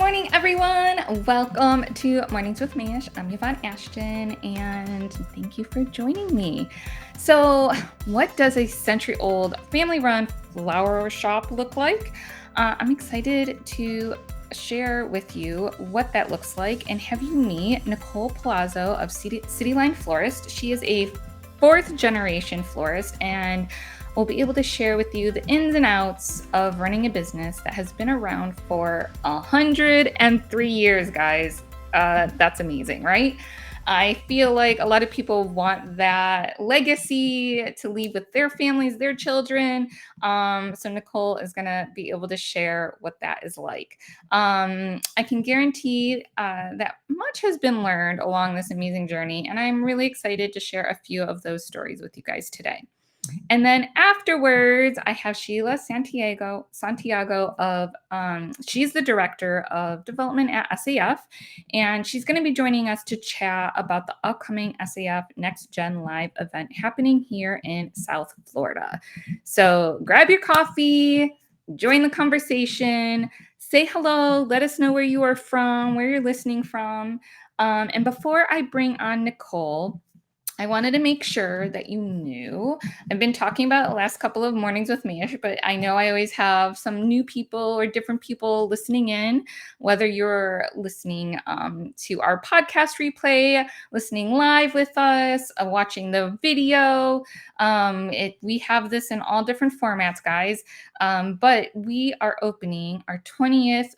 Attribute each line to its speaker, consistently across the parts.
Speaker 1: morning, everyone. Welcome to Mornings with Mayesh. I'm Yvonne Ashton, and thank you for joining me. So, what does a century-old family-run flower shop look like? I'm excited to share with you what that looks like and have you meet Nicole Palazzo of Cityline Florist. She is a fourth-generation florist, and we'll be able to share with you the ins and outs of running a business that has been around for 103 years, guys. That's amazing, right? I feel like a lot of people want that legacy to leave with their families, their children. So Nicole is going to be able to share what that is like. I can guarantee that much has been learned along this amazing journey, and I'm really excited to share a few of those stories with you guys today. And then afterwards, I have Sheila Santiago of, she's the director of development at SAF, and she's going to be joining us to chat about the upcoming SAF Next Gen Live event happening here in South Florida. So grab your coffee, join the conversation, say hello, let us know where you are from, where you're listening from. And before I bring on Nicole, I wanted to make sure that you knew. I've been talking about the last couple of mornings with Mayesh, but I know I always have some new people or different people listening in, whether you're listening to our podcast replay, listening live with us, watching the video. We have this in all different formats, guys. But we are opening our 20th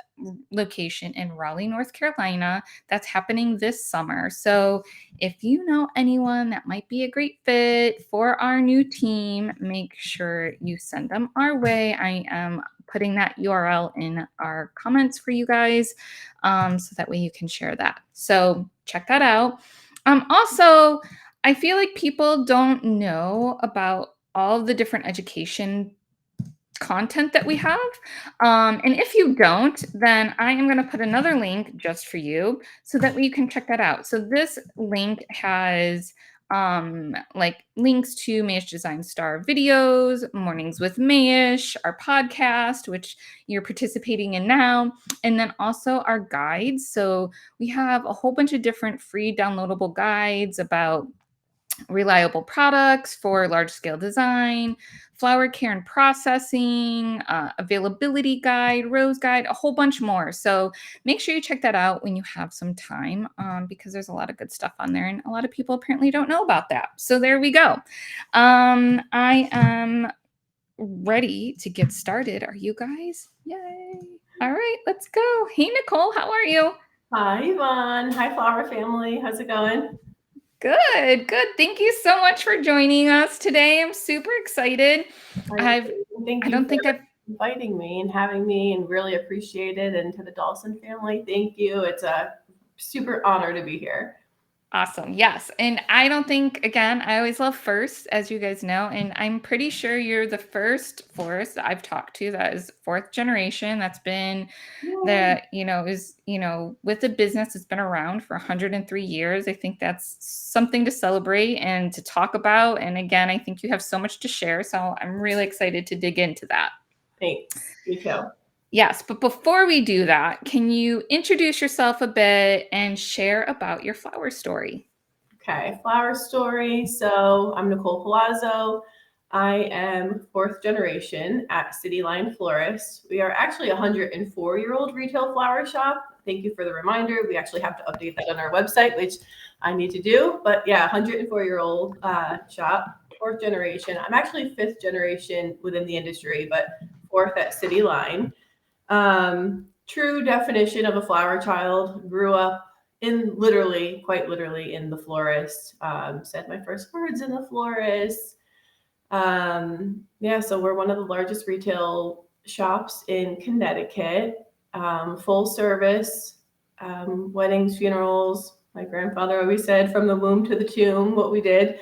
Speaker 1: location in Raleigh, North Carolina. That's happening this summer. So if you know anyone that might be a great fit for our new team, make sure you send them our way. I am putting that URL in our comments for you guys, so that way you can share that. So check that out. Also, I feel like people don't know about all the different education content that we have. And if you don't, then I am going to put another link just for you so that way you can check that out. So this link has like links to Mayesh Design Star videos, Mornings with Mayesh, our podcast, which you're participating in now, and then also our guides. So we have a whole bunch of different free downloadable guides about reliable products for large scale design, flower care and processing, availability guide, rose guide, a whole bunch more. So make sure you check that out when you have some time, because there's a lot of good stuff on there and a lot of people apparently don't know about that. So there we go. I am ready to get started. Are you guys? Yay. All right, let's go. Hey, Nicole, how are you?
Speaker 2: Hi, Yvonne. Hi, Flower family. How's it going?
Speaker 1: Good, good. Thank you so much for joining us today. I'm super excited.
Speaker 2: Thank
Speaker 1: I
Speaker 2: you
Speaker 1: don't
Speaker 2: for
Speaker 1: think I've
Speaker 2: inviting me and having me, and really appreciate it. And to the Dawson family, thank you. It's a super honor to be here.
Speaker 1: Awesome. Yes. And I don't think, again, I always love first, as you guys know, and I'm pretty sure you're the first florist that I've talked to that is fourth generation. That's been that, with the business that's been around for 103 years. I think that's something to celebrate and to talk about. And again, I think you have so much to share. So I'm really excited to dig into that.
Speaker 2: Thanks. You too.
Speaker 1: Yes, but before we do that, can you introduce yourself a bit and share about your flower story?
Speaker 2: Okay, flower story. So I'm Nicole Palazzo. I am fourth generation at Cityline Florist. We are actually a 104-year-old retail flower shop. Thank you for the reminder. We actually have to update that on our website, which I need to do. But yeah, 104-year-old shop, fourth generation. I'm actually fifth generation within the industry, but fourth at Cityline. True definition of a flower child. Grew up quite literally in the florist. Said my first words in the florist. So we're one of the largest retail shops in Connecticut. Full service, weddings, funerals. My grandfather always said, from the womb to the tomb, what we did.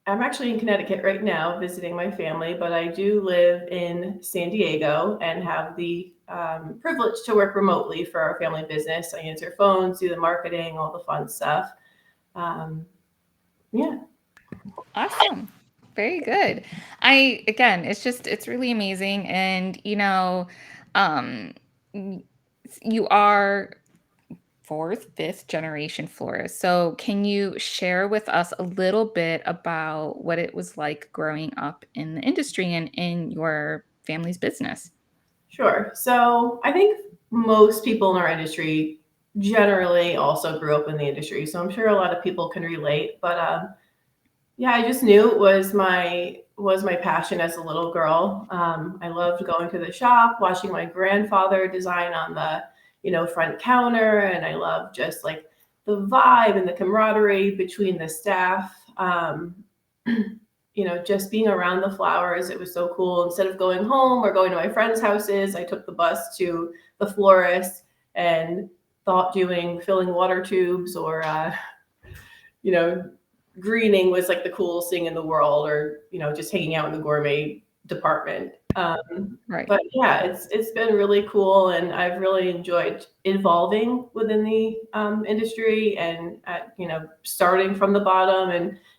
Speaker 2: I'm actually in Connecticut right now visiting my family, but I do live in San Diego and have the privilege to work remotely for our family business. I answer phones, do the marketing, all the fun stuff. Yeah.
Speaker 1: Awesome. Very good. Again, it's really amazing. And, um, y- you are fourth, fifth generation florist. So, can you share with us a little bit about what it was like growing up in the industry and in your family's business?
Speaker 2: Sure. So I think most people in our industry generally also grew up in the industry. So I'm sure a lot of people can relate. But yeah, I just knew it was my passion as a little girl. I loved going to the shop, watching my grandfather design on the front counter, and I loved just like the vibe and the camaraderie between the staff. Just being around the flowers, it was so cool. Instead of going home or going to my friends' houses, I took the bus to the florist and thought doing filling water tubes or you know, greening was like the coolest thing in the world, or just hanging out in the gourmet department.
Speaker 1: Right.
Speaker 2: But yeah, it's been really cool, and I've really enjoyed evolving within the industry, and starting from the bottom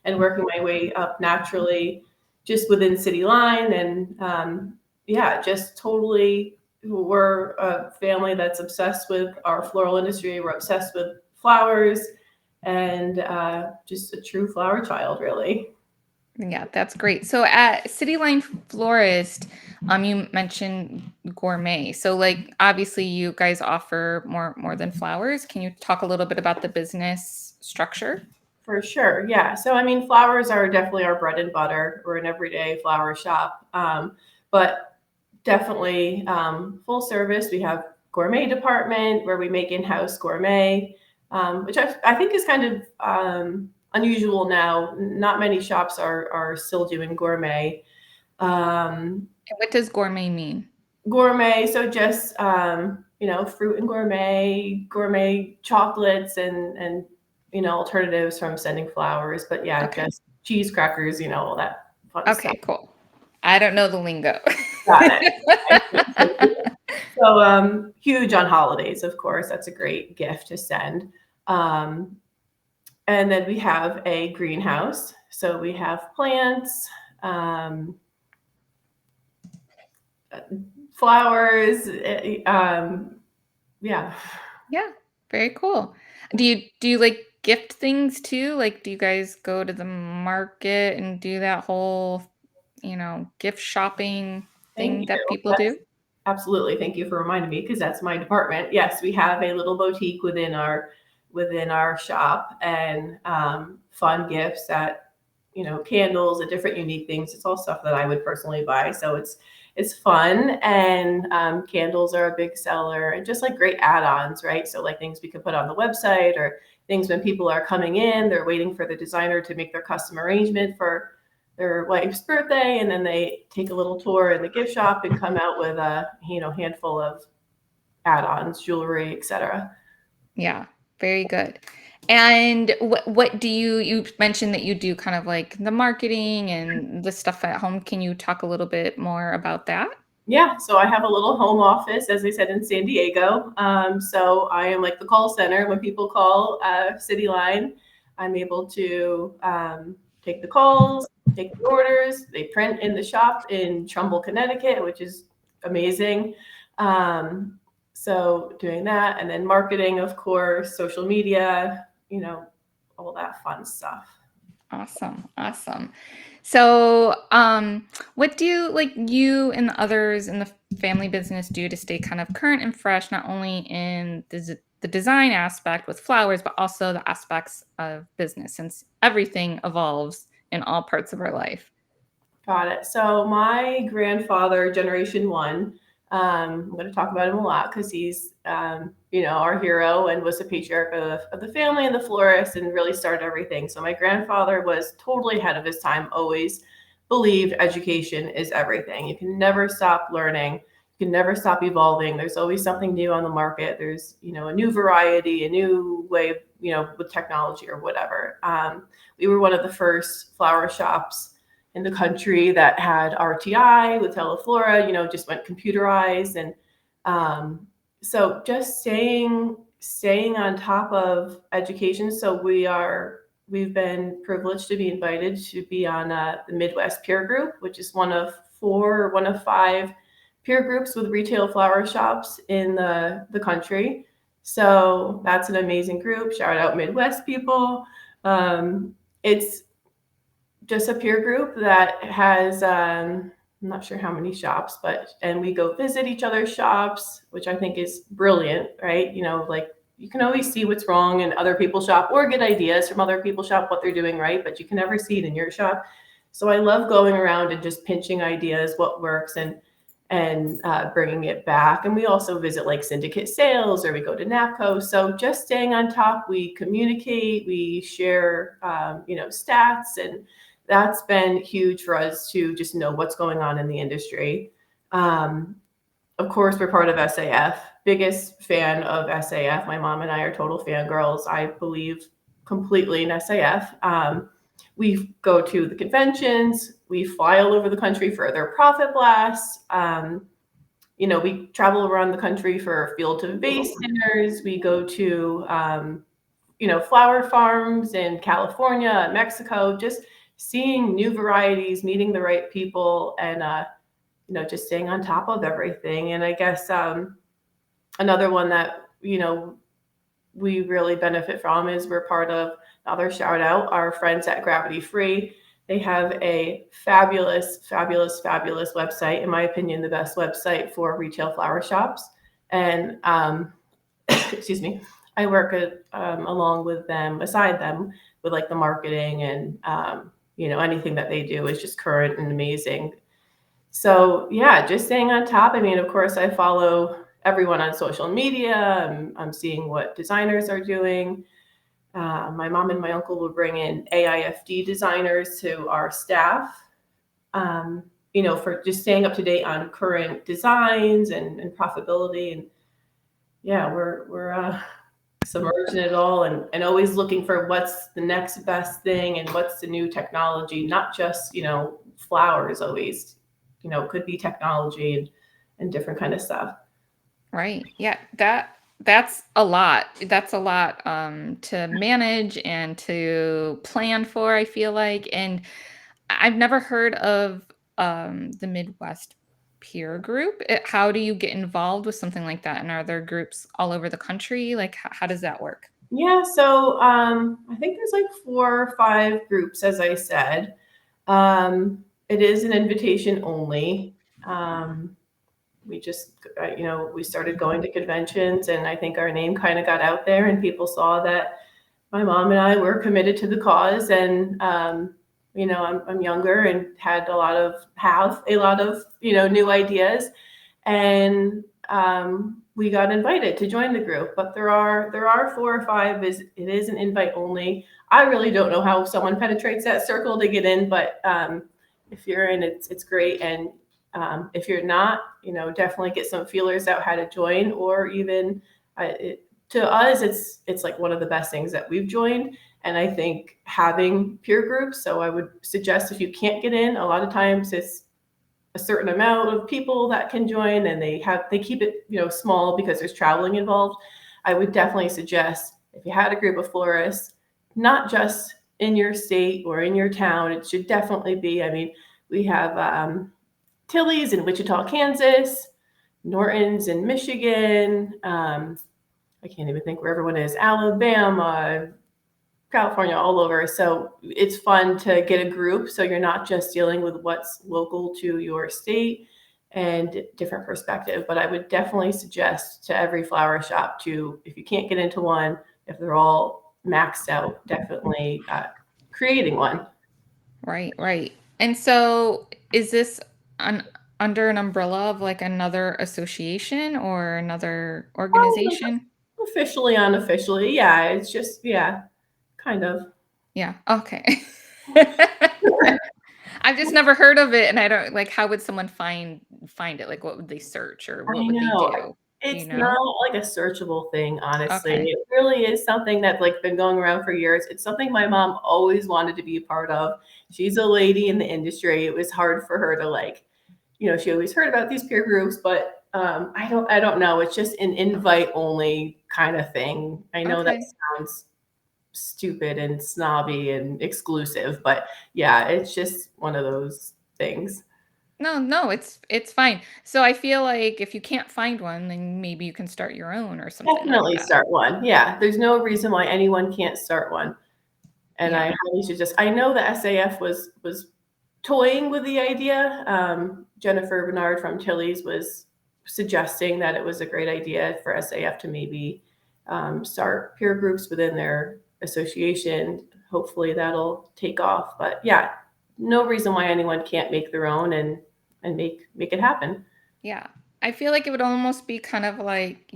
Speaker 2: and working my way up naturally, just within City Line, and yeah, just totally. We're a family that's obsessed with our floral industry. We're obsessed with flowers, and just a true flower child, really.
Speaker 1: Yeah, that's great. So at City Line Florist, you mentioned gourmet. So like obviously you guys offer more than flowers. Can you talk a little bit about the business structure?
Speaker 2: For sure, yeah. So I mean, flowers are definitely our bread and butter. We're an everyday flower shop, but definitely full service. We have gourmet department where we make in-house gourmet, which I think is kind of unusual now. Not many shops are still doing gourmet. Um,
Speaker 1: And what does gourmet mean?
Speaker 2: Gourmet, so just fruit and gourmet chocolates, and alternatives from sending flowers. But yeah,
Speaker 1: Okay.
Speaker 2: just cheese crackers, all that fun stuff.
Speaker 1: Okay, cool. I don't know the lingo.
Speaker 2: Got it. Okay. So huge on holidays, of course. That's a great gift to send. Um, and then we have a greenhouse. So we have plants, um, flowers. Yeah.
Speaker 1: Yeah, very cool. Do you like gift things too? Like do you guys go to the market and do that whole, gift shopping
Speaker 2: Thank
Speaker 1: thing that
Speaker 2: you.
Speaker 1: people do?
Speaker 2: Absolutely. Thank you for reminding me, because that's my department. Yes, we have a little boutique within our shop, and fun gifts that candles and different unique things. It's all stuff that I would personally buy, so it's fun. And candles are a big seller, and just like great add-ons, right? So like things we can put on the website, or things when people are coming in, they're waiting for the designer to make their custom arrangement for their wife's birthday, and then they take a little tour in the gift shop and come out with a handful of add-ons, jewelry, etc.
Speaker 1: Yeah, very good. And what do you mentioned that you do kind of like the marketing and the stuff at home. Can you talk a little bit more about that?
Speaker 2: Yeah, so I have a little home office, as I said, in San Diego. So I am like the call center. When people call City Line, I'm able to take the calls, take the orders. They print in the shop in Trumbull, Connecticut, which is amazing. Um, so doing that, and then marketing, of course, social media, all that fun stuff.
Speaker 1: Awesome. Awesome. So, what do like you and the others in the family business do to stay kind of current and fresh, not only in the design aspect with flowers, but also the aspects of business, since everything evolves in all parts of our life?
Speaker 2: Got it. So my grandfather, Generation One, I'm going to talk about him a lot because he's, our hero, and was the patriarch of the family and the florist, and really started everything. So my grandfather was totally ahead of his time. Always believed education is everything. You can never stop learning. You can never stop evolving. There's always something new on the market. There's, a new variety, a new way, with technology or whatever. We were one of the first flower shops in the country that had RTI with Teleflora, just went computerized. And so just staying on top of education. So we are we've been privileged to be invited to be on the Midwest Peer Group, which is one of 5 peer groups with retail flower shops in the country. So that's an amazing group. Shout out Midwest people. It's just a peer group that has I'm not sure how many shops, and we go visit each other's shops, which I think is brilliant, right? Like you can always see what's wrong in other people's shop or get ideas from other people's shop what they're doing right, but you can never see it in your shop. So I love going around and just pinching ideas, what works, and bringing it back. And we also visit like syndicate sales, or we go to NAPCO. So just staying on top, we communicate, we share, stats, and that's been huge for us to just know what's going on in the industry. Of course, we're part of SAF. Biggest fan of SAF. My mom and I are total fangirls. I believe completely in SAF. We go to the conventions. We fly all over the country for their profit blasts. We travel around the country for field to vase dinners. We go to, flower farms in California, Mexico, just seeing new varieties, meeting the right people, and just staying on top of everything. And I guess another one that we really benefit from is we're part of, another shout out, our friends at Gravity Free. They have a fabulous, fabulous, fabulous website. In my opinion, the best website for retail flower shops. And excuse me, I work along with them, beside them, with like the marketing and anything that they do is just current and amazing. So yeah, just staying on top. I mean, of course, I follow everyone on social media. I'm seeing what designers are doing. My mom and my uncle will bring in AIFD designers to our staff, for just staying up to date on current designs and profitability. And yeah, we're submerging it all, and always looking for what's the next best thing and what's the new technology, not just, flowers always, could be technology and different kind of stuff.
Speaker 1: Right. Yeah, that's a lot. That's a lot to manage and to plan for, I feel like. And I've never heard of the Midwest peer group. How do you get involved with something like that? And are there groups all over the country? Like how does that work?
Speaker 2: Yeah, so I think there's like 4 or 5 groups, as I said. It is an invitation only. We just, we started going to conventions, and I think our name kind of got out there, and people saw that my mom and I were committed to the cause. And, I'm younger and have a lot of, new ideas. And we got invited to join the group, but there are 4 or 5. It is an invite only. I really don't know how someone penetrates that circle to get in, but if you're in, it's great. And if you're not, definitely get some feelers out how to join, or even to us, it's like one of the best things that we've joined. And I think having peer groups. So I would suggest, if you can't get in, a lot of times it's a certain amount of people that can join, and they keep it, small because there's traveling involved. I would definitely suggest, if you had a group of florists, not just in your state or in your town, it should definitely be, I mean, we have Tilly's in Wichita, Kansas, Norton's in Michigan. I can't even think where everyone is. Alabama, California, all over. So it's fun to get a group, so you're not just dealing with what's local to your state and different perspective. But I would definitely suggest to every flower shop to, if you can't get into one, if they're all maxed out, definitely creating one.
Speaker 1: Right, right. And so is this under an umbrella of like another association or another organization?
Speaker 2: Officially, unofficially, yeah, it's just, yeah, kind of.
Speaker 1: Yeah. Okay. I've just never heard of it, and I don't like, how would someone find it? Like what would they search or
Speaker 2: I
Speaker 1: what would they
Speaker 2: know.
Speaker 1: do? Do you
Speaker 2: It's
Speaker 1: know?
Speaker 2: not like a searchable thing, honestly.
Speaker 1: Okay.
Speaker 2: It really is something that's like been going around for years. It's something my mom always wanted to be a part of. She's a lady in the industry. It was hard for her to like, she always heard about these peer groups, but I don't know. It's just an invite only kind of thing. I know that
Speaker 1: Okay.
Speaker 2: sounds stupid and snobby and exclusive. But yeah, it's just one of those things.
Speaker 1: No, it's fine. So I feel like if you can't find one, then maybe you can start your own or something like
Speaker 2: Definitely
Speaker 1: that.
Speaker 2: start one. Yeah, there's no reason why anyone can't start one. And I
Speaker 1: Yeah.
Speaker 2: highly suggest. I know the SAF was toying with the idea. Jennifer Bernard from Tilly's was suggesting that it was a great idea for SAF to maybe start peer groups within their association. Hopefully that'll take off. But yeah, no reason why anyone can't make their own and make it happen.
Speaker 1: Yeah. I feel like it would almost be kind of like,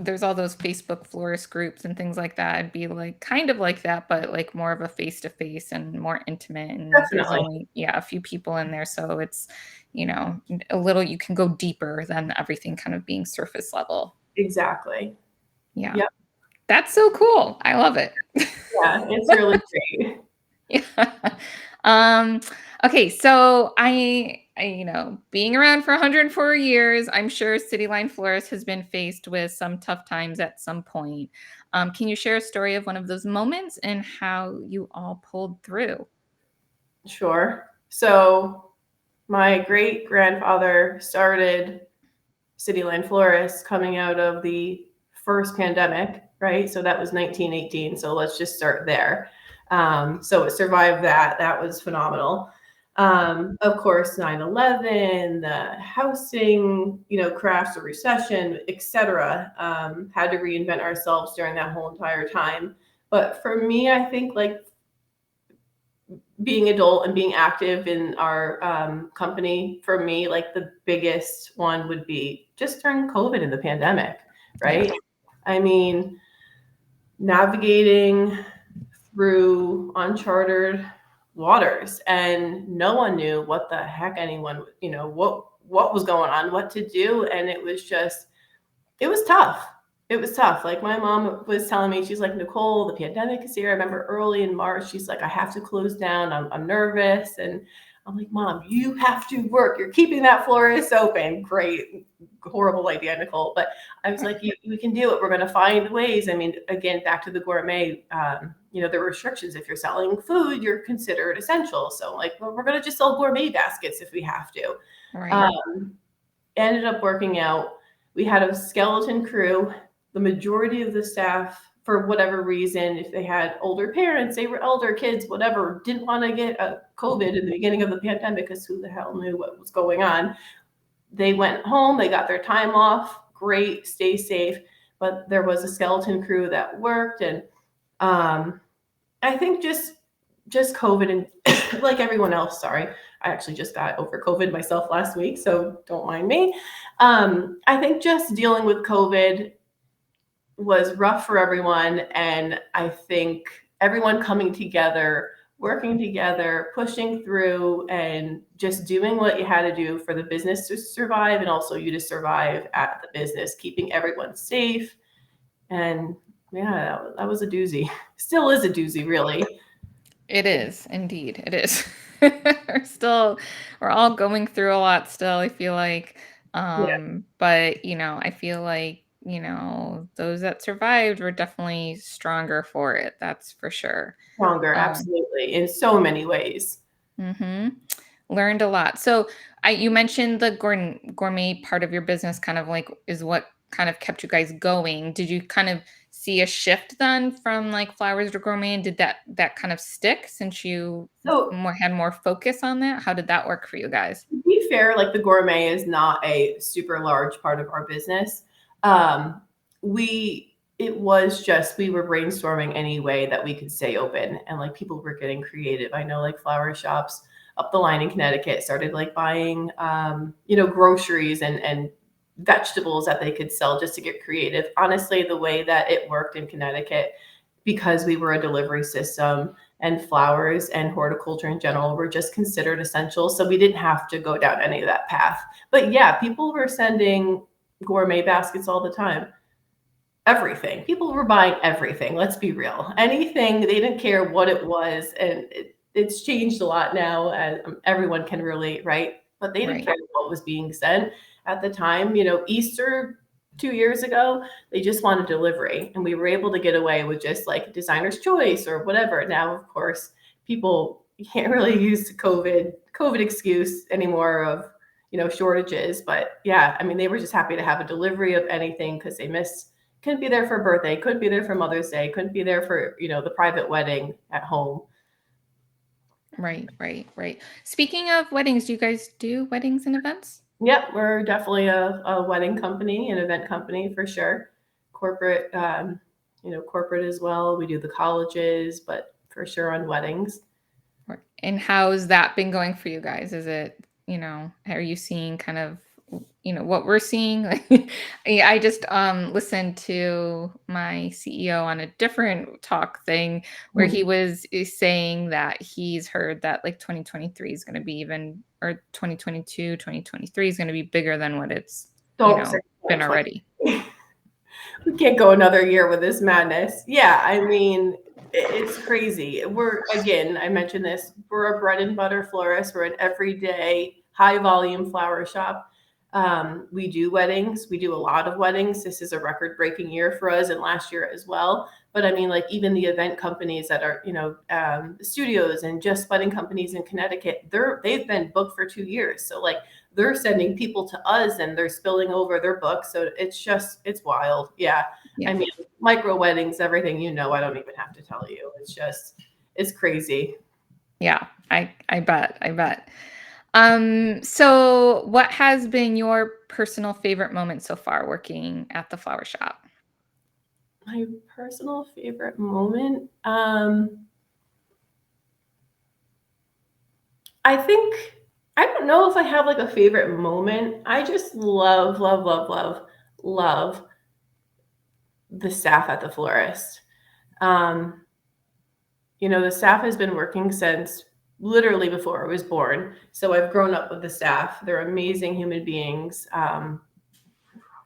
Speaker 1: there's all those Facebook florist groups and things like that. It'd be like kind of like that, but like more of a face to face and more intimate. And there's
Speaker 2: Definitely.
Speaker 1: only, a few people in there. So it's, a little, you can go deeper than everything kind of being surface level.
Speaker 2: Exactly.
Speaker 1: Yeah.
Speaker 2: Yep.
Speaker 1: That's so cool. I love it.
Speaker 2: Yeah, it's really great.
Speaker 1: Yeah. Um, okay, so being around for 104 years, I'm sure City Line Florist has been faced with some tough times at some point. Can you share a story of one of those moments and how you all pulled through?
Speaker 2: Sure. So my great grandfather started City Line Florist coming out of the first pandemic, right? So that was 1918. So let's just start there. So it survived that. That was phenomenal. Of course, 9/11, the housing, crash, the recession, etc. Had to reinvent ourselves during that whole entire time. But for me, I think like being adult and being active in our company, for me, like the biggest one would be just during COVID and the pandemic,
Speaker 1: Yeah,
Speaker 2: right? I mean, navigating through uncharted waters, and no one knew what the heck anyone, what was going on, what to do, and it was tough. It was tough. Like my mom was telling me, she's like, Nicole, the pandemic is here. I remember early in March, she's like, I have to close down. I'm nervous. And I'm like, Mom, you have to work. You're keeping that florist open. Great. Horrible idea, Nicole. But I was like, we can do it. We're going to find ways. I mean, again, back to the gourmet, there were restrictions. If you're selling food, you're considered essential. So like, well, we're going to just sell gourmet baskets if we have to.
Speaker 1: right,
Speaker 2: Um, Ended up working out. We had a skeleton crew. The majority of the staff, for whatever reason, if they had older parents, they were elder kids, whatever, didn't want to get a COVID in the beginning of the pandemic because who the hell knew what was going on. They went home, they got their time off. Great, stay safe. But there was a skeleton crew that worked, and I think just COVID and like everyone else, sorry. I actually just got over COVID myself last week, so don't mind me. I think just dealing with COVID was rough for everyone. And I think everyone coming together, working together, pushing through, and just doing what you had to do for the business to survive and also you to survive at the business, keeping everyone safe. And yeah, that was a doozy. Still is a doozy, really.
Speaker 1: it is indeed. It is. We're all going through a lot still. I feel like,
Speaker 2: Yeah,
Speaker 1: but I feel like those that survived were definitely stronger for it. That's for sure.
Speaker 2: stronger,
Speaker 1: Um,
Speaker 2: absolutely, in so many ways.
Speaker 1: hmm Learned a lot. So, you mentioned the gourmet part of your business, kind of like is what kind of kept you guys going. Did you kind of see a shift then from like flowers to gourmet, and did that kind of stick since you
Speaker 2: So
Speaker 1: had more focus on that? How did that work for you guys?
Speaker 2: to be fair, like the gourmet is not a super large part of our business. Um, it was just we were brainstorming any way that we could stay open, and like people were getting creative. I know like flower shops up the line in Connecticut started like buying groceries and vegetables that they could sell just to get creative. Honestly, the way that it worked in Connecticut, because we were a delivery system and flowers and horticulture in general were just considered essential. So we didn't have to go down any of that path. But yeah, people were sending gourmet baskets all the time. Everything. People were buying everything. Let's be real. Anything, they didn't care what it was. And it's changed a lot now, as everyone can relate, right? But they didn't
Speaker 1: Right.
Speaker 2: care what was being sent at the time. Easter 2 years ago, they just wanted delivery, and we were able to get away with just like designer's choice or whatever. Now, of course, people, you can't really use COVID excuse anymore of, shortages. But yeah, I mean, they were just happy to have a delivery of anything because they couldn't be there for a birthday, couldn't be there for Mother's Day, couldn't be there for, the private wedding at home.
Speaker 1: Right, right, right. Speaking of weddings, do you guys do weddings and events?
Speaker 2: Yep, we're definitely a wedding company, an event company for sure. Corporate, corporate as well. We do the colleges, but for sure on weddings.
Speaker 1: And how's that been going for you guys? Is it, are you seeing kind of, what we're seeing? I just listened to my CEO on a different talk thing where he is saying that he's heard that like 2023 is going to be even, or 2022, 2023 is going to be bigger than what it's,
Speaker 2: Don't say
Speaker 1: been already.
Speaker 2: We can't go another year with this madness. Yeah, I mean, it's crazy. Again, I mentioned this, we're a bread and butter florist. We're an everyday high volume flower shop. We do weddings. We do a lot of weddings. This is a record breaking year for us, and last year as well. But I mean, like even the event companies that are, studios and just wedding companies in Connecticut, they've been booked for 2 years. So like they're sending people to us and they're spilling over their books. So it's wild. Yeah.
Speaker 1: Yeah.
Speaker 2: I mean, micro weddings, everything, I don't even have to tell you. It's crazy.
Speaker 1: Yeah, I bet. So what has been your personal favorite moment so far working at the flower shop?
Speaker 2: My personal favorite moment. I think I don't know if I have like a favorite moment. I just love, love, love, love, love the staff at the florist. Um, the staff has been working since literally before I was born. So I've grown up with the staff. They're amazing human beings.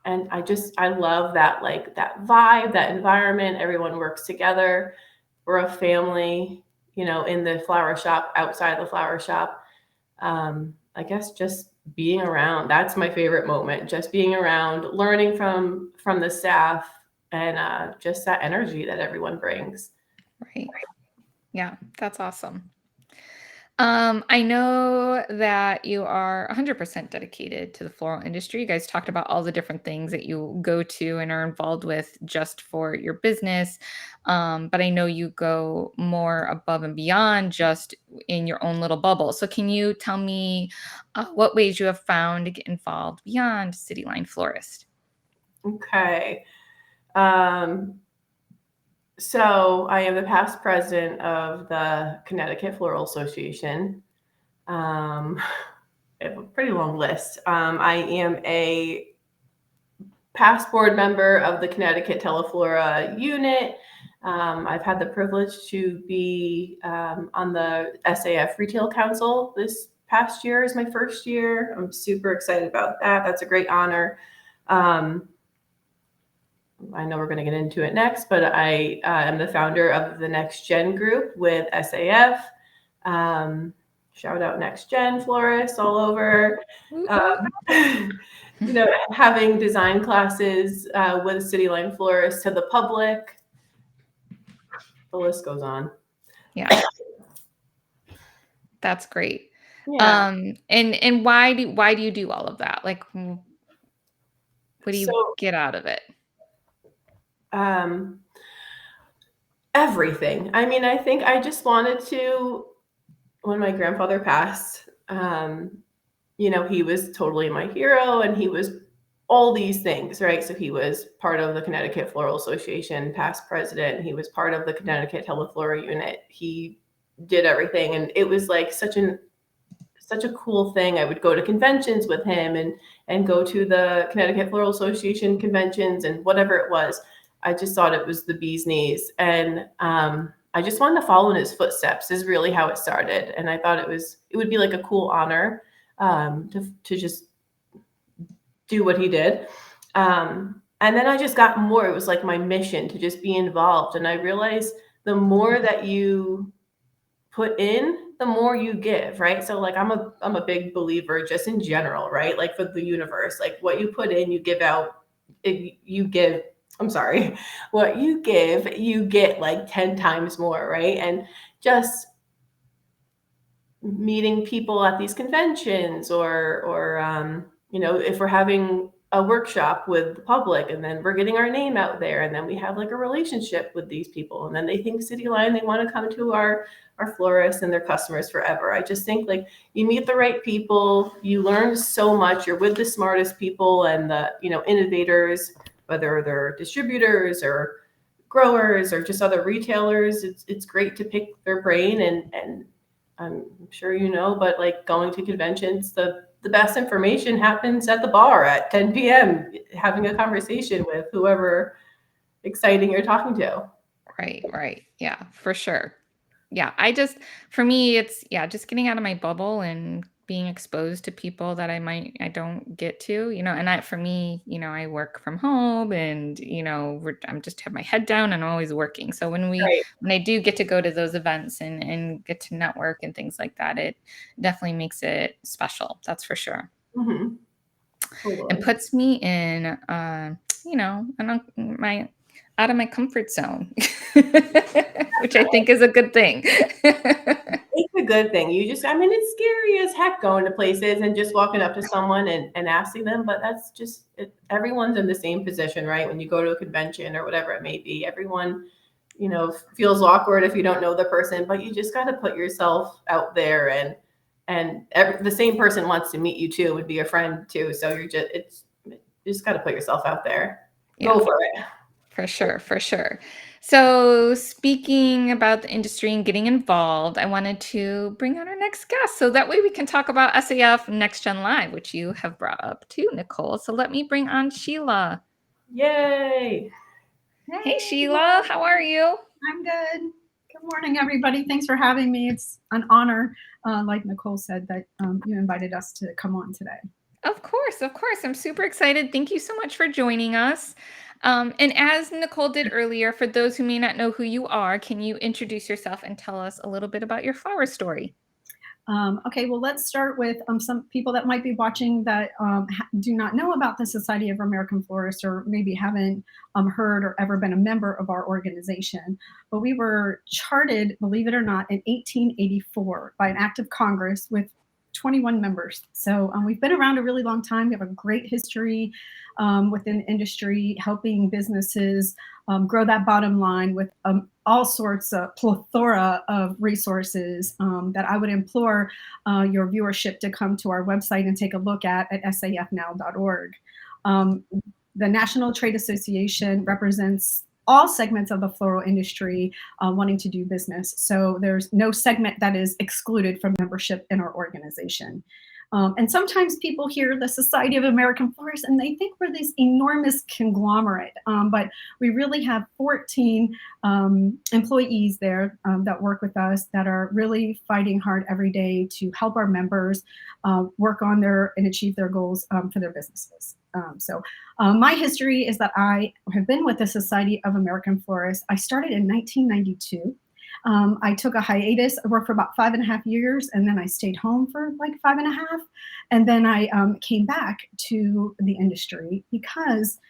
Speaker 2: And I love that, like that vibe, that environment. Everyone works together. We're a family, in the flower shop, outside the flower shop. I guess just being around, that's my favorite moment. Just being around, learning from the staff, and just that energy that everyone brings.
Speaker 1: Right. Yeah, that's awesome. I know that you are 100% dedicated to the floral industry. You guys talked about all the different things that you go to and are involved with just for your business. But I know you go more above and beyond just in your own little bubble. So can you tell me what ways you have found to get involved beyond City Line Florist?
Speaker 2: Okay. So I am the past president of the Connecticut Floral Association. I have a pretty long list. I am a past board member of the Connecticut Teleflora unit. I've had the privilege to be on the SAF Retail Council. This past year is my first year. I'm super excited about that. That's a great honor. I know we're going to get into it next, but I am the founder of the Next Gen group with SAF. Shout out Next Gen florists all over. Having design classes with City Line Florist to the public. The list goes on.
Speaker 1: Yeah. That's great.
Speaker 2: Yeah.
Speaker 1: And why do you do all of that? Like, what do you get out of it?
Speaker 2: Um, everything. I mean, I think I just wanted to, when my grandfather passed, he was totally my hero, and he was all these things, right? So he was part of the Connecticut Floral Association, past president. He was part of the Connecticut Teleflora unit. He did everything, and it was like such a cool thing. I would go to conventions with him and go to the Connecticut Floral Association conventions and whatever it was. I just thought it was the bee's knees, and I just wanted to follow in his footsteps. Is really how it started, and I thought it would be like a cool honor to just do what he did. And then I just got more. It was like my mission to just be involved, and I realized the more that you put in, the more you give, right? So like I'm a big believer just in general, right? Like for the universe, like what you put in, you give out you give, I'm sorry, what you give, you get like 10 times more, right? And just meeting people at these conventions, or if we're having a workshop with the public, and then we're getting our name out there, and then we have like a relationship with these people, and then they think City Line, they want to come to our florists and their customers forever. I just think like you meet the right people, you learn so much, you're with the smartest people and the innovators, whether they're distributors or growers or just other retailers. It's great to pick their brain, and I'm sure but like going to conventions, the best information happens at the bar at 10 p.m. having a conversation with whoever exciting you're talking to.
Speaker 1: Right. Yeah, for sure. Yeah, for me, it's, yeah, just getting out of my bubble and being exposed to people that I don't get to, for me, I work from home, and, I'm just have my head down and always working. So
Speaker 2: Right.
Speaker 1: when I do get to go to those events and get to network and things like that, it definitely makes it special. That's for sure.
Speaker 2: Mm-hmm.
Speaker 1: And
Speaker 2: Totally.
Speaker 1: puts me in, my out of my comfort zone, which I think is a good thing.
Speaker 2: It's a good thing. I mean, it's scary as heck going to places and just walking up to someone and asking them, but that's just it. Everyone's in the same position, right? When you go to a convention or whatever it may be, everyone, feels awkward if you don't know the person, but you just got to put yourself out there, and the same person wants to meet you too, would be a friend too. So you just got to put yourself out there.
Speaker 1: Yeah.
Speaker 2: Go for it.
Speaker 1: For sure, for sure. So, speaking about the industry and getting involved, I wanted to bring on our next guest so that way we can talk about SAF Next Gen Live, which you have brought up too, Nicole. So, let me bring on Sheila.
Speaker 2: Yay.
Speaker 1: Hey,
Speaker 3: Hey,
Speaker 1: Sheila, how are you?
Speaker 3: I'm good. Good morning, everybody. Thanks for having me. It's an honor, like Nicole said, that you invited us to come on today.
Speaker 1: Of course, of course. I'm super excited. Thank you so much for joining us. And as Nicole did earlier, for those who may not know who you are, can you introduce yourself and tell us a little bit about your flower story?
Speaker 3: Okay, well, let's start with some people that might be watching that do not know about the Society of American Florists, or maybe haven't heard or ever been a member of our organization. But we were chartered, believe it or not, in 1884 by an act of Congress with 21 members. So we've been around a really long time. We have a great history within the industry, helping businesses grow that bottom line with all sorts of plethora of resources that I would implore your viewership to come to our website and take a look at safnow.org. The National Trade Association represents all segments of the floral industry wanting to do business. So there's no segment that is excluded from membership in our organization. And sometimes people hear the Society of American Florists and they think we're this enormous conglomerate, but we really have 14 employees there that work with us, that are really fighting hard every day to help our members work on and achieve their goals for their businesses. My history is that I have been with the Society of American Florists. I started in 1992. I took a hiatus. I worked for about 5.5 years, and then I stayed home for like 5.5. And then I came back to the industry because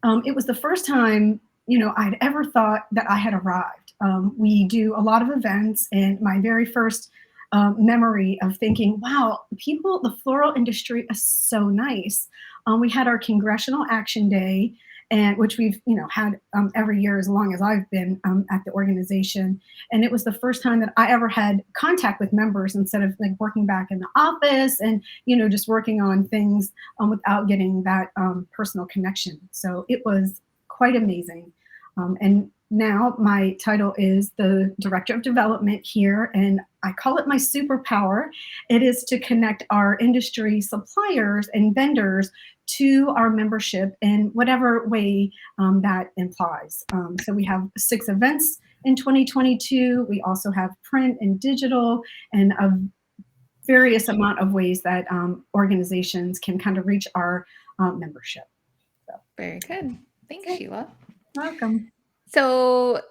Speaker 3: it was the first time, I'd ever thought that I had arrived. We do a lot of events, and my very first memory of thinking, wow, the floral industry is so nice. We had our Congressional Action Day, and which we've had every year as long as I've been at the organization. And it was the first time that I ever had contact with members, instead of like working back in the office and just working on things without getting that personal connection. So it was quite amazing. And now my title is the Director of Development here, and I call it my superpower. It is to connect our industry suppliers and vendors to our membership in whatever way that implies. So we have 6 events in 2022. We also have print and digital, and a various amount of ways that organizations can kind of reach our membership.
Speaker 1: Very good. Thanks, Sheila.
Speaker 3: Welcome.
Speaker 1: So,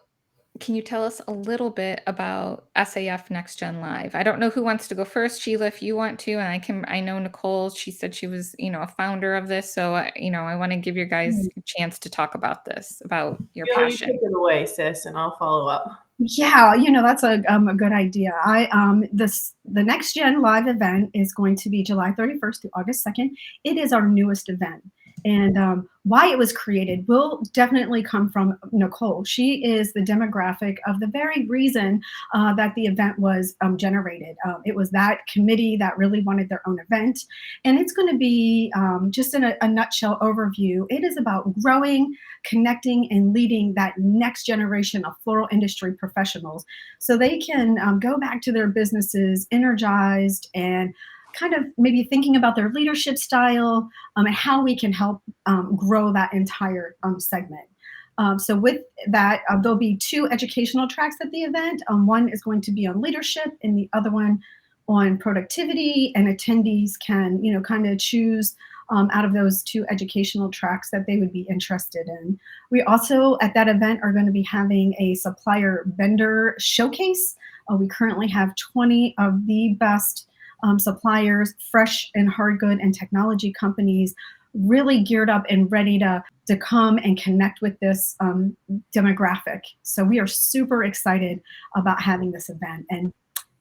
Speaker 1: can you tell us a little bit about SAF Next Gen Live? I don't know who wants to go first, Sheila, if you want to, and I know Nicole, she said she was, a founder of this. So, I want to give you guys a chance to talk about this, about your
Speaker 2: Sheila, you
Speaker 1: passion.
Speaker 2: take it away, sis, and I'll follow up.
Speaker 3: Yeah, that's a good idea. The Next Gen Live event is going to be July 31st to August 2nd. It is our newest event. And why it was created will definitely come from Nicole. She is the demographic of the very reason that the event was generated. It was that committee that really wanted their own event. And it's going to be, just in a nutshell overview, it is about growing, connecting, and leading that next generation of floral industry professionals so they can go back to their businesses energized and kind of maybe thinking about their leadership style, and how we can help grow that entire segment. So with that, there'll be two educational tracks at the event. One is going to be on leadership, and the other one on productivity. And attendees can, kind of choose out of those two educational tracks that they would be interested in. We also, at that event, are going to be having a supplier vendor showcase. We currently have 20 of the best suppliers, fresh and hard good and technology companies, really geared up and ready to come and connect with this demographic. So we are super excited about having this event. And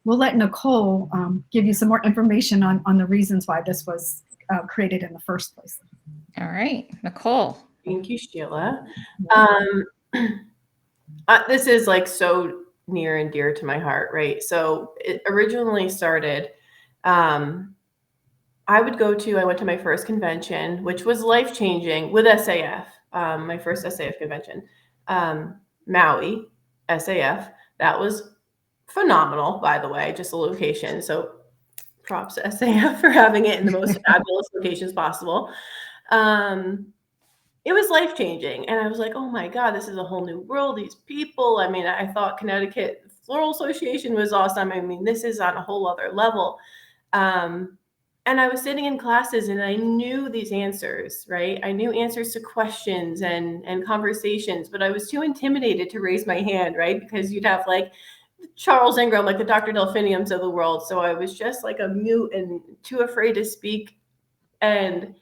Speaker 3: we'll let Nicole give you some more information on the reasons why this was created in the first place.
Speaker 1: All right, Nicole.
Speaker 2: Thank you, Sheila. This is like so near and dear to my heart, right? So it originally started, I went to my first convention, which was life-changing with SAF, my first SAF convention, Maui, SAF. That was phenomenal, by the way, just the location. So props to SAF for having it in the most fabulous locations possible. It was life-changing. And I was like, oh my God, this is a whole new world. These people, I mean, I thought Connecticut Floral Association was awesome. I mean, this is on a whole other level. And I was sitting in classes and I knew these answers, right? I knew answers to questions and conversations, but I was too intimidated to raise my hand, right? Because you'd have like Charles Ingram, like the Dr. Delphiniums of the world. So I was just like a mute and too afraid to speak. And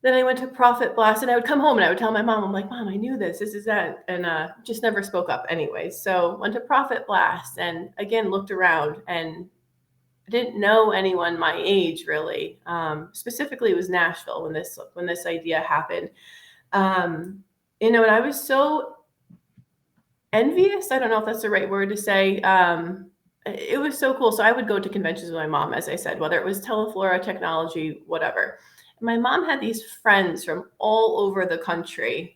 Speaker 2: then I went to Profit Blast and I would come home and I would tell my mom, I'm like, Mom, I knew this is that. And just never spoke up anyway. So went to Profit Blast and again, looked around and I didn't know anyone my age really. Specifically it was Nashville when this idea happened. And I was so envious. I don't know if that's the right word to say. It was so cool. So I would go to conventions with my mom, as I said, whether it was Teleflora, technology, whatever. My mom had these friends from all over the country,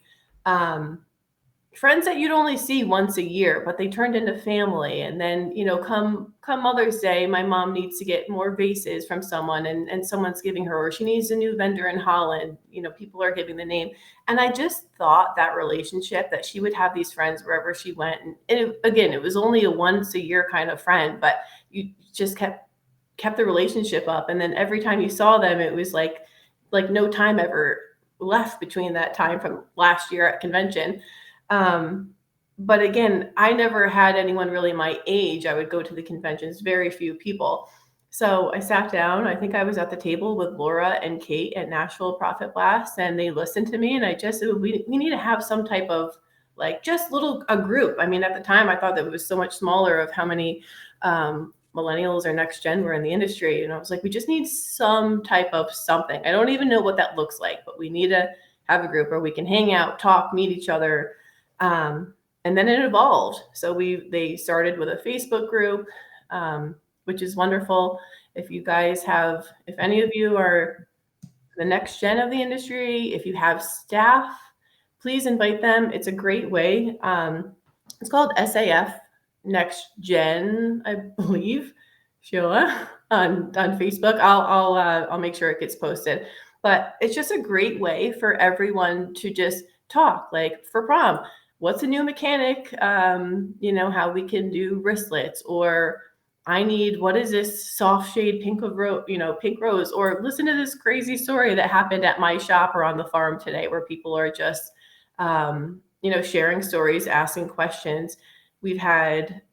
Speaker 2: friends that you'd only see once a year, but they turned into family. And then, come Mother's Day, my mom needs to get more vases from someone and someone's giving her, or she needs a new vendor in Holland, people are giving the name. And I just thought that relationship that she would have these friends wherever she went. And it was only a once a year kind of friend, but you just kept the relationship up. And then every time you saw them, it was like no time ever left between that time from last year at convention. But again, I never had anyone really my age. I would go to the conventions, very few people. So I sat down, I think I was at the table with Laura and Kate at Nashville Profit Blast, and they listened to me. And I just said, we need to have some type of a group. I mean, at the time I thought that it was so much smaller of how many, millennials or next gen were in the industry. And I was like, we just need some type of something. I don't even know what that looks like, but we need to have a group where we can hang out, talk, meet each other. And then it evolved. So they started with a Facebook group, which is wonderful. If any of you are the next gen of the industry, if you have staff, please invite them. It's a great way. It's called SAF Next Gen, I believe, Sheila, on Facebook. I'll make sure it gets posted. But it's just a great way for everyone to just talk. Like for prom, what's a new mechanic? How we can do wristlets, or what is this soft shade pink rose, or listen to this crazy story that happened at my shop or on the farm today, where people are just, sharing stories, asking questions. We've had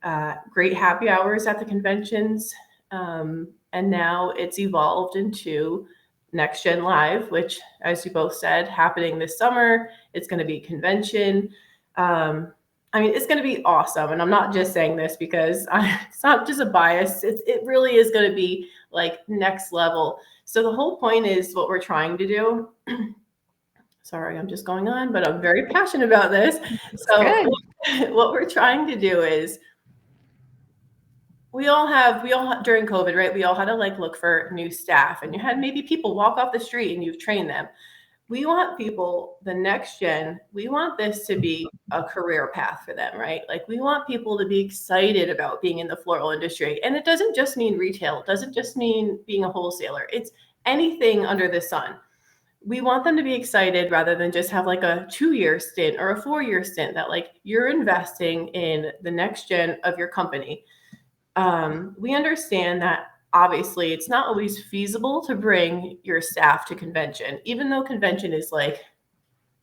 Speaker 2: great happy hours at the conventions. And now it's evolved into Next Gen Live, which, as you both said, happening this summer. It's going to be convention. I mean, it's going to be awesome. And I'm not just saying this because it's not just a bias. It really is going to be like next level. So the whole point is what we're trying to do. Sorry, I'm just going on, but I'm very passionate about this. So what we're trying to do is we all have during COVID, right? We all had to like look for new staff, and you had maybe people walk off the street and you've trained them. We want people, the next gen, we want this to be a career path for them, right? Like we want people to be excited about being in the floral industry. And it doesn't just mean retail. It doesn't just mean being a wholesaler. It's anything under the sun. We want them to be excited rather than just have like a 2-year stint or a 4-year stint, that like you're investing in the next gen of your company. We understand that obviously it's not always feasible to bring your staff to convention, even though convention is like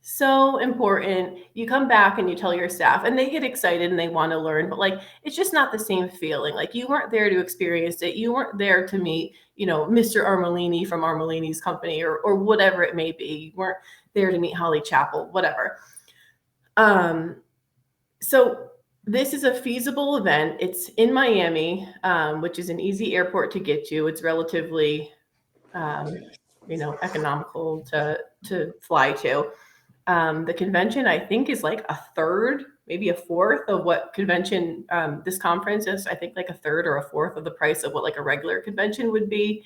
Speaker 2: so important. You come back and you tell your staff and they get excited and they want to learn, but like it's just not the same feeling. Like you weren't there to experience it. You weren't there to meet, Mr. Armelini from Armelini's company or whatever it may be. You weren't there to meet Holly Chapel, whatever. So this is a feasible event. It's in Miami, which is an easy airport to get to. It's relatively, economical to fly to. The convention, I think, is like a third, maybe a fourth of what convention, this conference is. I think like a third or a fourth of the price of what like a regular convention would be.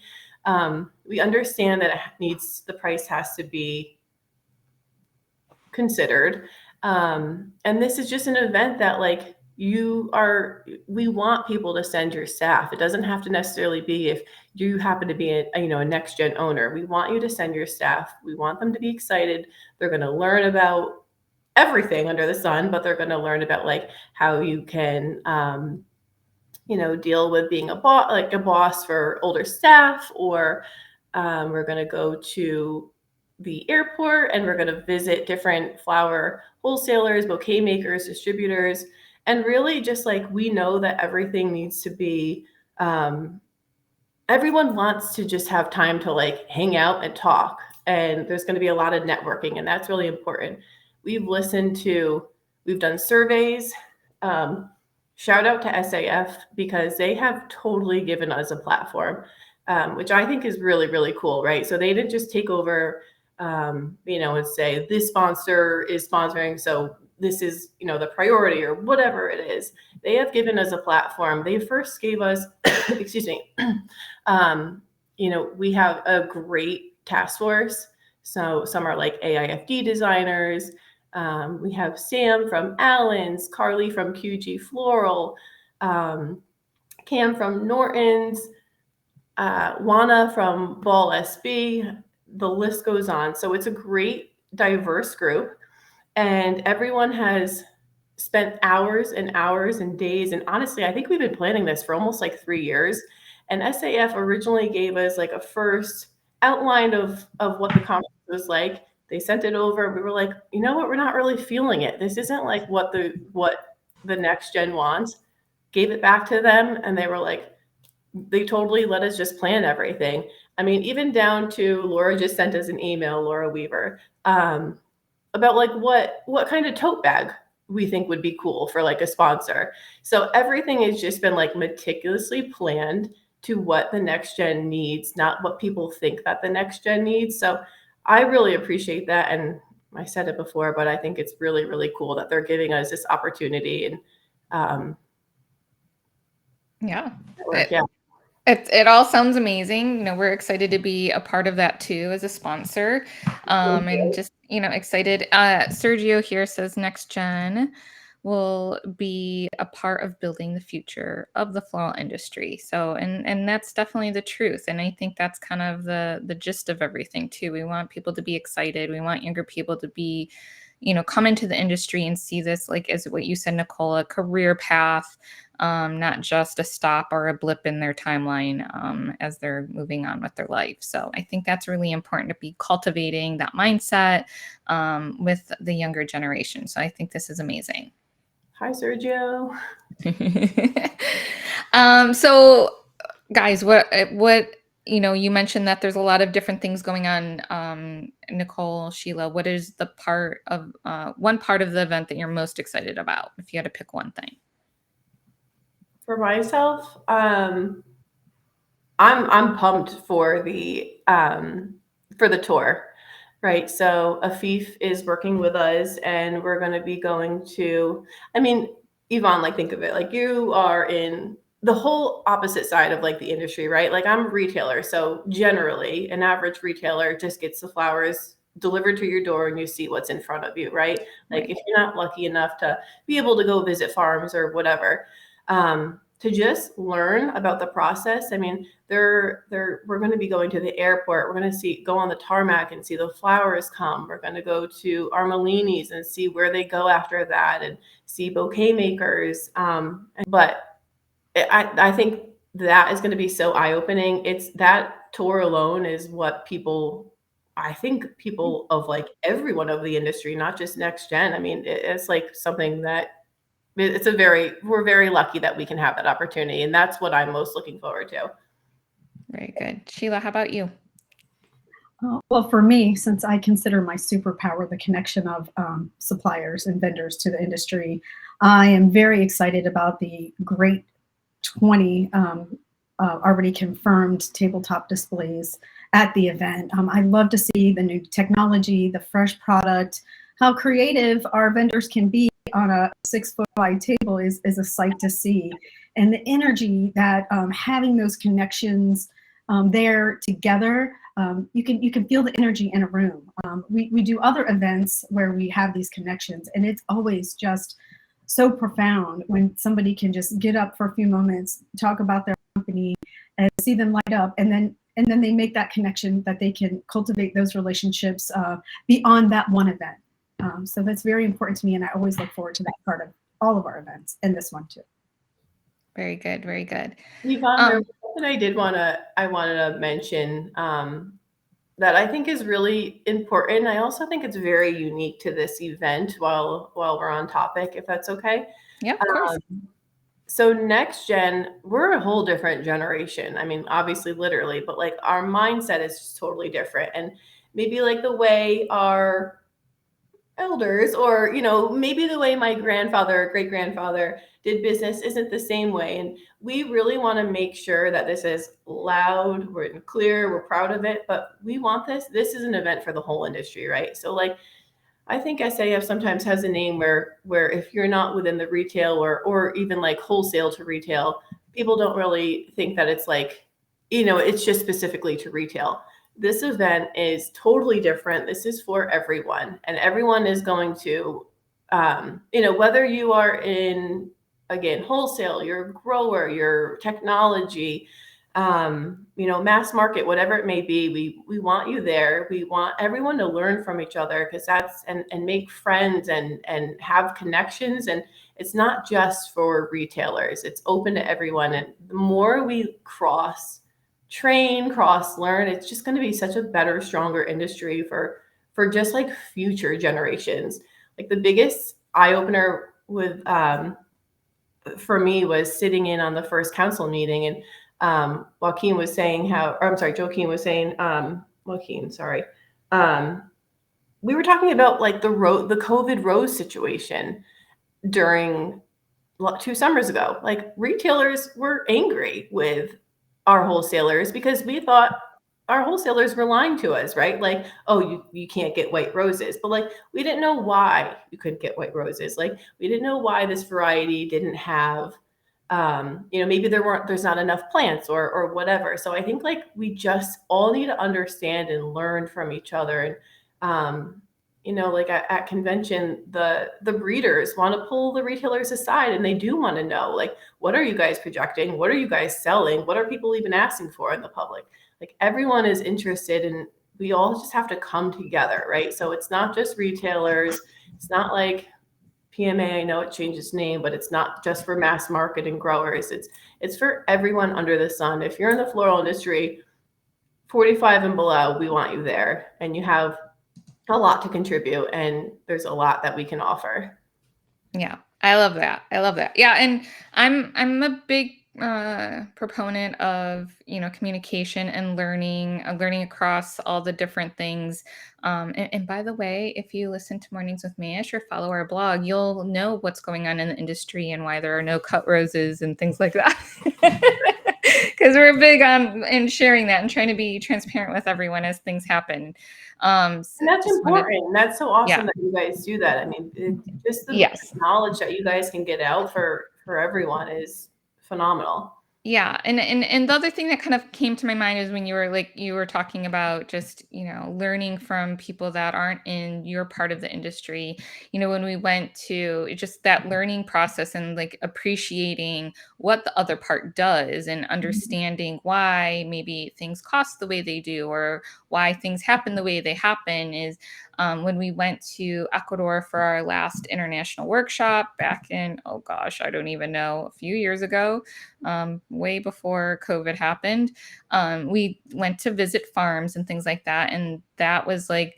Speaker 2: We understand that the price has to be considered. And this is just an event that like we want people to send your staff. It doesn't have to necessarily be if you happen to be a next gen owner. We want you to send your staff. We want them to be excited. They're going to learn about everything under the sun, but they're going to learn about like how you can, deal with being a boss for older staff, or we're going to go to the airport and we're going to visit different flower wholesalers, bouquet makers, distributors. And really just like, we know that everything needs to be, everyone wants to just have time to like hang out and talk. And there's going to be a lot of networking, and that's really important. We've done surveys. Shout out to SAF because they have totally given us a platform, which I think is really, really cool, right? So they didn't just take over, and say this sponsor is sponsoring, so this is, the priority or whatever it is. They have given us a platform. They first gave us, excuse me, we have a great task force. So some are like AIFD designers. We have Sam from Allen's, Carly from QG Floral, Cam from Norton's, Juana from Ball SB. The list goes on. So it's a great, diverse group. And everyone has spent hours and hours and days. And honestly, I think we've been planning this for almost like 3 years. And SAF originally gave us like a first outline of what the conference was like. They sent it over. We were like, you know what? We're not really feeling it. This isn't like what the next gen wants. Gave it back to them. And they were like, they totally let us just plan everything. I mean, even down to Laura just sent us an email, Laura Weaver, about like what kind of tote bag we think would be cool for like a sponsor. So everything has just been like meticulously planned to what the next gen needs, not what people think that the next gen needs. So I really appreciate that. And I said it before, but I think it's really, really cool that they're giving us this opportunity. And
Speaker 1: yeah.
Speaker 2: It
Speaker 1: It all sounds amazing. We're excited to be a part of that too as a sponsor. And just, excited. Sergio here says Next Gen will be a part of building the future of the floral industry. So, and that's definitely the truth. And I think that's kind of the gist of everything too. We want people to be excited. We want younger people to be, come into the industry and see this, like, as what you said, Nicole, a career path, not just a stop or a blip in their timeline as they're moving on with their life. So I think that's really important to be cultivating that mindset with the younger generation. So I think this is amazing.
Speaker 2: Hi, Sergio.
Speaker 1: So guys, what you mentioned that there's a lot of different things going on. Nicole, Sheila, what is the one part of the event that you're most excited about, if you had to pick one thing?
Speaker 2: For myself, I'm pumped for the tour, right? So Afif is working with us, and we're going to be going to. I mean, Yvonne, like think of it like you are in the whole opposite side of like the industry, right? Like I'm a retailer, so generally, an average retailer just gets the flowers delivered to your door and you see what's in front of you, right? Like
Speaker 1: Right.
Speaker 2: if you're not lucky enough to be able to go visit farms or whatever, to just learn about the process. I mean, we're going to be going to the airport. We're going to go on the tarmac and see the flowers come. We're going to go to Armolini's and see where they go after that, and see bouquet makers. But I think that is going to be so eye-opening. It's that tour alone is what I think people of like everyone of the industry, not just next gen. I mean, it's like something that we're very lucky that we can have that opportunity, and that's what I'm most looking forward to.
Speaker 1: Very good. Sheila, how about you?
Speaker 3: Well, for me, since I consider my superpower the connection of suppliers and vendors to the industry, I am very excited about the great 20 already confirmed tabletop displays at the event. I love to see the new technology, the fresh product, how creative our vendors can be on a 6-foot wide table is a sight to see. And the energy that having those connections there together, you can feel the energy in a room. We do other events where we have these connections, and it's always just so profound when somebody can just get up for a few moments, talk about their company, and see them light up, and then they make that connection that they can cultivate those relationships beyond that one event. So that's very important to me, and I always look forward to that part of all of our events, and this one too.
Speaker 1: Very good. Very good.
Speaker 2: Yvonne, there was something I wanted to mention that I think is really important. I also think it's very unique to this event while we're on topic, if that's okay.
Speaker 1: Yeah, of course.
Speaker 2: So next gen, we're a whole different generation. I mean, obviously, literally, but like our mindset is just totally different. And maybe like the way our elders, or maybe the way my grandfather or great grandfather did business isn't the same way, and we really want to make sure that this is loud, we're clear, we're proud of it, but we want this is an event for the whole industry, right? So like I think SAF sometimes has a name where if you're not within the retail or even like wholesale to retail, people don't really think that it's like it's just specifically to retail. This event is totally different. This is for everyone, and everyone is going to, whether you are in, again, wholesale, you're a grower, your technology, mass market, whatever it may be, we want you there. We want everyone to learn from each other, because and make friends and have connections. And it's not just for retailers, it's open to everyone. And the more we cross train, cross learn, it's just going to be such a better, stronger industry for just like future generations. Like the biggest eye opener with for me was sitting in on the first council meeting, and Joaquin was saying we were talking about like the COVID rose situation during 2 summers ago. Like retailers were angry with our wholesalers because we thought our wholesalers were lying to us, right? Like, oh, you can't get white roses. But like, we didn't know why you couldn't get white roses. Like, we didn't know why this variety didn't have, maybe there's not enough plants or whatever. So I think like we just all need to understand and learn from each other. And, like at convention, the breeders want to pull the retailers aside, and they do want to know, like, what are you guys projecting? What are you guys selling? What are people even asking for in the public? Like everyone is interested, and we all just have to come together, right? So it's not just retailers. It's not like PMA. I know it changed its name, but it's not just for mass market and growers. It's for everyone under the sun. If you're in the floral industry, 45 and below, we want you there, and you have a lot to contribute, and there's a lot that we can offer.
Speaker 1: Yeah, I love that. I love that. Yeah, and I'm a big proponent of, communication and learning across all the different things. And by the way, if you listen to Mornings with Mayesh or follow our blog, you'll know what's going on in the industry and why there are no cut roses and things like that. Because we're big on in sharing that and trying to be transparent with everyone as things happen. So
Speaker 2: And that's
Speaker 1: just wanted,
Speaker 2: important. That's so
Speaker 1: yeah,
Speaker 2: awesome that you guys do that. I mean, just the
Speaker 1: yes.
Speaker 2: knowledge that you guys can get out for everyone is phenomenal.
Speaker 1: Yeah, and the other thing that kind of came to my mind is when you were talking about just, learning from people that aren't in your part of the industry. When we went to just that learning process and like appreciating what the other part does and understanding why maybe things cost the way they do or why things happen the way they happen is when we went to Ecuador for our last international workshop back in, oh gosh, I don't even know, a few years ago, way before COVID happened. We went to visit farms and things like that. And that was like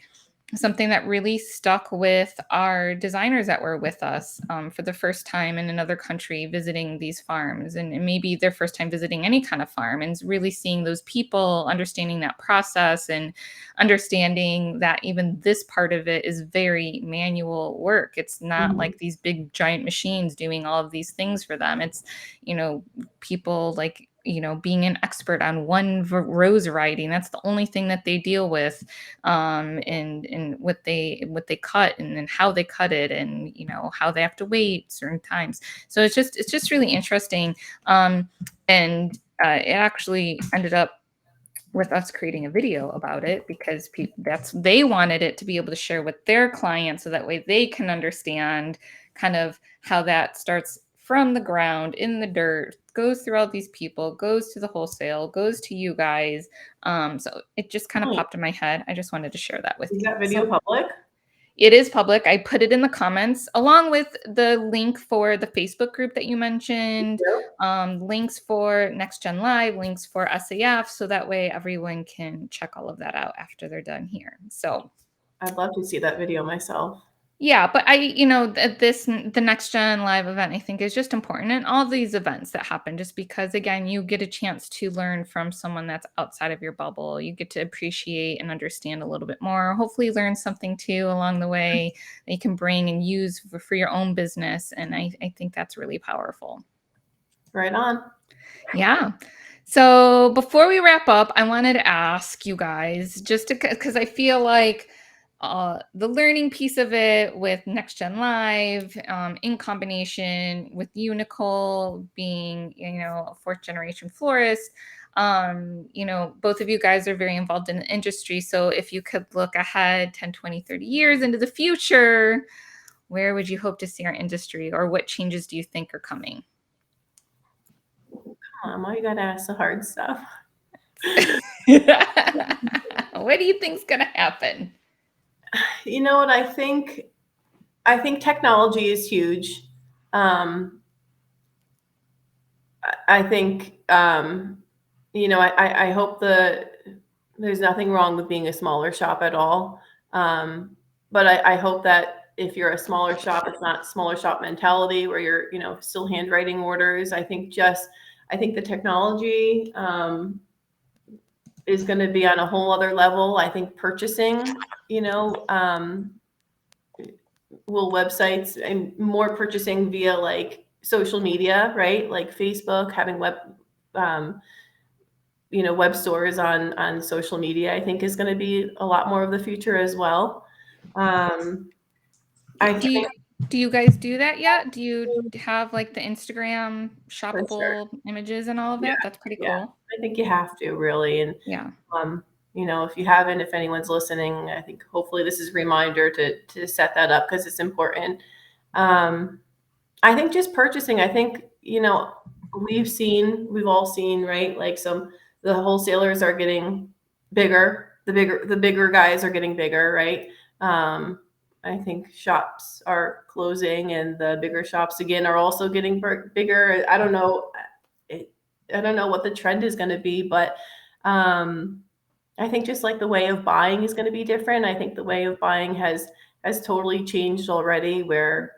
Speaker 1: something that really stuck with our designers that were with us for the first time in another country visiting these farms and maybe their first time visiting any kind of farm and really seeing those people, understanding that process and understanding that even this part of it is very manual work. It's not
Speaker 2: Mhm.
Speaker 1: like these big giant machines doing all of these things for them. It's, people like, being an expert on one rose variety. And that's the only thing that they deal with, and what they cut and then how they cut it, and how they have to wait certain times. So it's just really interesting, and it actually ended up with us creating a video about it because they wanted it to be able to share with their clients so that way they can understand kind of how that starts from the ground in the dirt, goes through all these people, goes to the wholesale, goes to you guys. So it just kind of
Speaker 2: Nice.
Speaker 1: popped in my head. I just wanted to share that with
Speaker 2: Is
Speaker 1: you.
Speaker 2: that video
Speaker 1: So
Speaker 2: public?
Speaker 1: it is public. I put it in the comments along with the link for the Facebook group that you mentioned, links for Next Gen Live, links for SAF, so that way everyone can check all of that out after they're done here. So
Speaker 2: I'd love to see that video myself.
Speaker 1: yeah, but the Next Gen Live event, I think, is just important, and all these events that happen, just because again, you get a chance to learn from someone that's outside of your bubble. You get to appreciate and understand a little bit more. Hopefully, learn something too along the way that you can bring and use for your own business, and I think that's really powerful.
Speaker 2: Right on.
Speaker 1: Yeah. So before we wrap up, I wanted to ask you guys just to, because I feel like the learning piece of it with Next Gen Live, in combination with you, Nicole, being, a fourth generation florist, both of you guys are very involved in the industry. So if you could look ahead 10, 20, 30 years into the future, where would you hope to see our industry, or what changes do you think are coming?
Speaker 2: Why you gotta ask the hard stuff?
Speaker 1: What do you think's gonna happen?
Speaker 2: You know what I think technology is huge. I think I hope there's nothing wrong with being a smaller shop at all. But I hope that if you're a smaller shop, it's not smaller shop mentality where you're, still handwriting orders. I think the technology is going to be on a whole other level. I think purchasing, will websites and more purchasing via like social media, right? Like Facebook, having um, web stores on social media, I think is going to be a lot more of the future as well. I
Speaker 1: Do you
Speaker 2: think
Speaker 1: do you guys do that yet? Do you have like the Instagram
Speaker 2: for sure.
Speaker 1: shoppable images and all of
Speaker 2: Yeah.
Speaker 1: that? That's pretty
Speaker 2: Yeah.
Speaker 1: cool.
Speaker 2: I think you have to really. And,
Speaker 1: Yeah.
Speaker 2: um, if you haven't, if anyone's listening, I think hopefully this is a reminder to set that up because it's important. Um, I think just purchasing, I think, we've all seen, right? Like the wholesalers are getting bigger, the bigger guys are getting bigger, right? Um, I think shops are closing and the bigger shops again are also getting bigger. I don't know. I don't know what the trend is going to be, but I think just like the way of buying is going to be different. I think the way of buying has totally changed already, where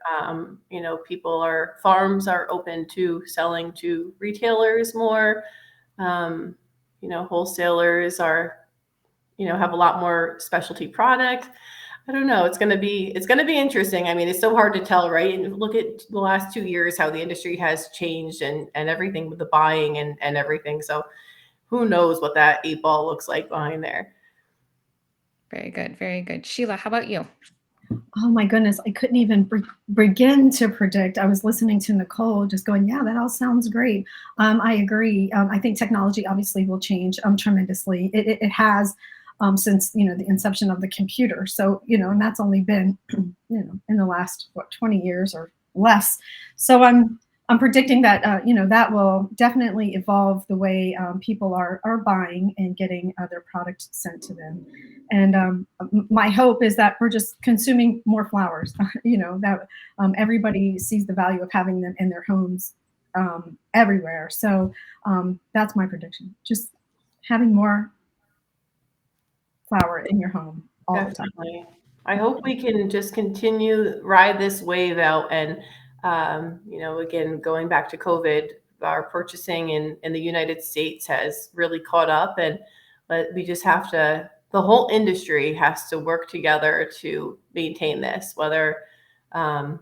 Speaker 2: farms are open to selling to retailers more. Wholesalers are have a lot more specialty product. I don't know. It's gonna be interesting. I mean, it's so hard to tell, right? And look at the last 2 years, how the industry has changed, and everything with the buying and everything. So who knows what that 8 ball looks like behind there.
Speaker 1: Very good. Very good. Sheila, how about you?
Speaker 3: Oh my goodness, I couldn't even begin to predict. I was listening to Nicole just going, yeah, that all sounds great. I agree. I think technology obviously will change tremendously. It has since the inception of the computer. So and that's only been in the last 20 years or less. So I'm predicting that that will definitely evolve the way people are buying and getting their product sent to them. And my hope is that we're just consuming more flowers. That everybody sees the value of having them in their homes everywhere. So that's my prediction. Just having more flower in your home all the time.
Speaker 2: Definitely. I hope we can just continue ride this wave out, and again, going back to COVID, our purchasing in the United States has really caught up, but we just have to. The whole industry has to work together to maintain this. Whether the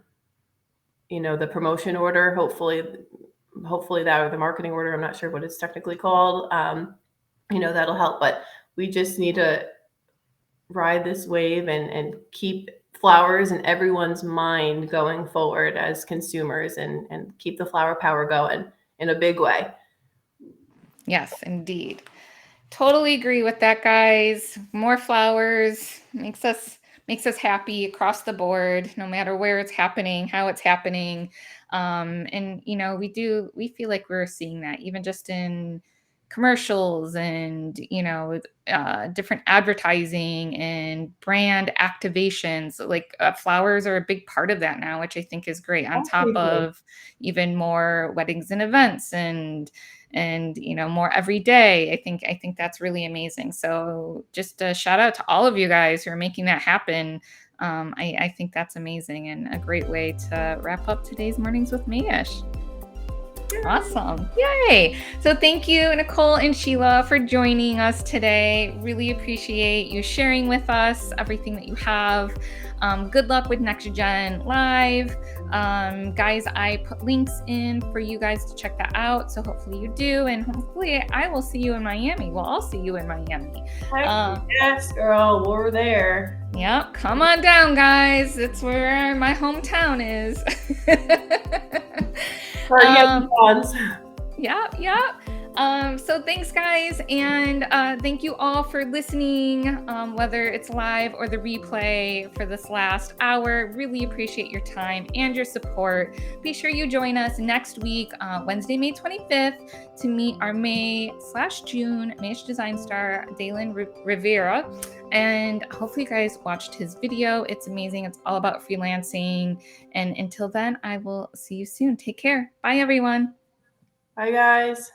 Speaker 2: promotion order, hopefully that, or the marketing order. I'm not sure what it's technically called. That'll help, but we just need to ride this wave and keep flowers in everyone's mind going forward as consumers, and keep the flower power going in a big way.
Speaker 1: Yes, indeed. Totally agree with that, guys. More flowers makes us happy across the board, no matter where it's happening, how it's happening. And we feel like we're seeing that even just in commercials and different advertising and brand activations. Like flowers are a big part of that now, which I think is great. On top
Speaker 2: Absolutely.
Speaker 1: of even more weddings and events and more every day. I think that's really amazing. So just a shout out to all of you guys who are making that happen. I think that's amazing and a great way to wrap up today's Mornings with Mayesh. Awesome. Yay. So thank you, Nicole and Sheila, for joining us today. Really appreciate you sharing with us everything that you have. Good luck with Next Gen Live. Guys, I put links in for you guys to check that out. So hopefully you do. And hopefully I will see you in Miami. We'll all see you in Miami.
Speaker 2: Yes, girl, we're there.
Speaker 1: Yep. Come on down, guys. It's where my hometown is. Yeah. So thanks, guys. And thank you all for listening, whether it's live or the replay for this last hour. Really appreciate your time and your support. Be sure you join us next week, Wednesday, May 25th, to meet our May/June Mayesh Design Star, Dalen Rivera. And hopefully you guys watched his video. It's amazing. It's all about freelancing. And until then, I will see you soon. Take care. Bye, everyone.
Speaker 2: Bye, guys.